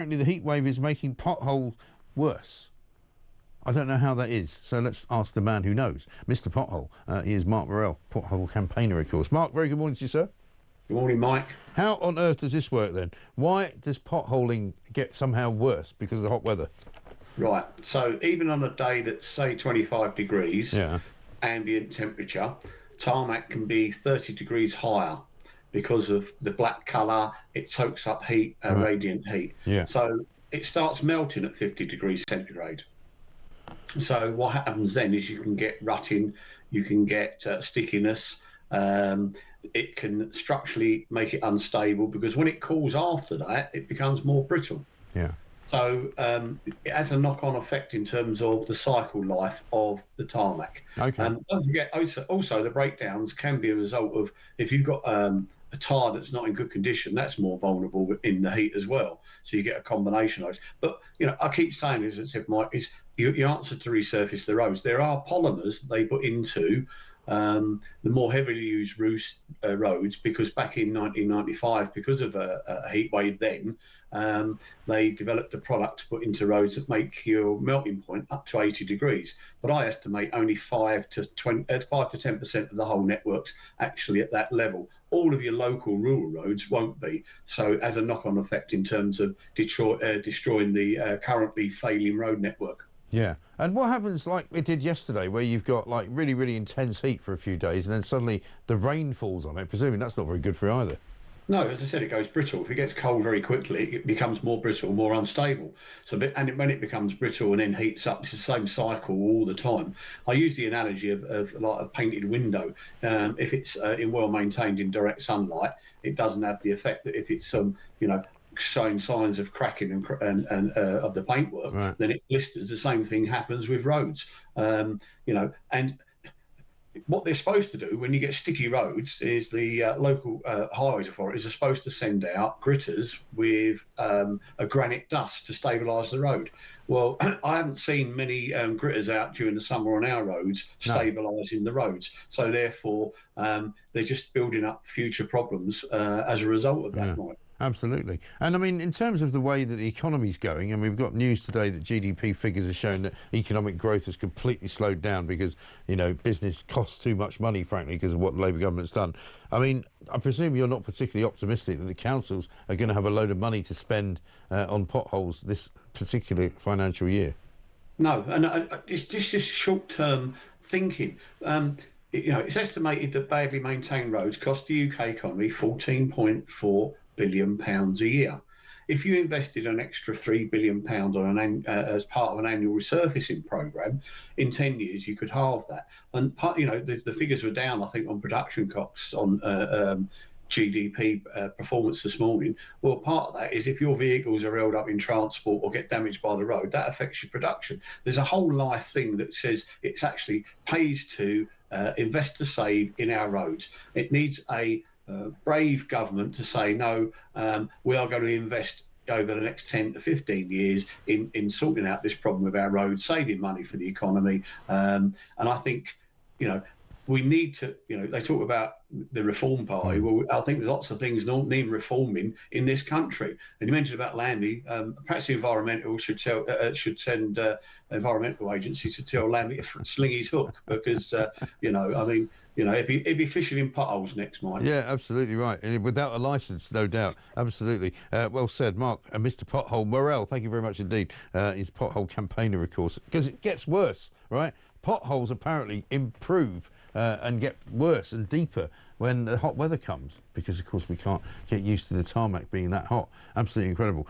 Apparently the heat wave is making potholes worse. I don't know how that is, so let's ask the man who knows. Mr. Pothole. He is Mark Morrell, Pothole campaigner, of course. Mark, very good morning to you, sir. Good morning, Mike. How on earth does this work then? Why does potholing get somehow worse because of the hot weather? Right, so even on a day that's, say, 25 degrees, Yeah. ambient temperature, tarmac can be 30 degrees higher because of the black colour. It soaks up heat, radiant heat. Yeah. So it starts melting at 50 degrees centigrade. So what happens then is you can get rutting, you can get stickiness. It can structurally make it unstable because when it cools after that, it becomes more brittle. Yeah. So it has a knock-on effect in terms of the cycle life of the tarmac. Okay. Don't forget, also the breakdowns can be a result of if you've got a tyre that's not in good condition, that's more vulnerable in the heat as well. So you get a combination of those. But I keep saying, as I said, Mike, is your answer to resurface the roads. There are polymers they put into the more heavily used roads because back in 1995, because of a heat wave then, they developed a product to put into roads that make your melting point up to 80 degrees. But I estimate only 5 to 10% of the whole network's actually at that level. All of your local rural roads won't be. So it has a knock-on effect in terms of destroying the currently failing road network. Yeah. And what happens like it did yesterday where you've got like really, really intense heat for a few days and then suddenly the rain falls on it? Presuming that's not very good for you either. No, as I said, it goes brittle. If it gets cold very quickly, it becomes more brittle, more unstable. When it becomes brittle and then heats up, it's the same cycle all the time. I use the analogy of like a painted window. If it's in well maintained in direct sunlight, it doesn't have the effect that if it's showing signs of cracking and of the paintwork, Right. then it blisters. The same thing happens with roads. And what they're supposed to do when you get sticky roads is the local highways authorities are supposed to send out gritters with a granite dust to stabilise the road. Well, I haven't seen many gritters out during the summer on our roads stabilising the roads. So therefore, they're just building up future problems as a result of that. Yeah. Absolutely. And I mean, in terms of the way that the economy's going, and we've got news today that GDP figures are showing that economic growth has completely slowed down because, business costs too much money, frankly, because of what the Labour government's done. I mean, I presume you're not particularly optimistic that the councils are going to have a load of money to spend on potholes this particular financial year. No, and it's just short-term thinking. It's estimated that badly maintained roads cost the UK economy £14.4 billion a year. If you invested an extra £3 billion as part of an annual resurfacing programme, in 10 years you could halve that. And the figures were down, I think, on production costs on GDP performance this morning. Well, part of that is if your vehicles are held up in transport or get damaged by the road, that affects your production. There's a whole life thing that says it's actually pays to invest to save in our roads. It needs a brave government to say, no, we are going to invest over the next 10 to 15 years in sorting out this problem with our roads, saving money for the economy. And I think, we need to, they talk about the Reform Party. Well, I think there's lots of things don't need reforming in this country. And you mentioned about Landy. Perhaps the environmental should send environmental agencies to tell Landy to sling his hook because, he'd be fishing in potholes next, Mike. Yeah, absolutely right. And without a licence, no doubt. Absolutely. Well said, Mark. And Mr. Pothole Morrell, thank you very much indeed. He's a pothole campaigner, of course, because it gets worse, right? Potholes apparently improve and get worse and deeper when the hot weather comes because, of course, we can't get used to the tarmac being that hot. Absolutely incredible.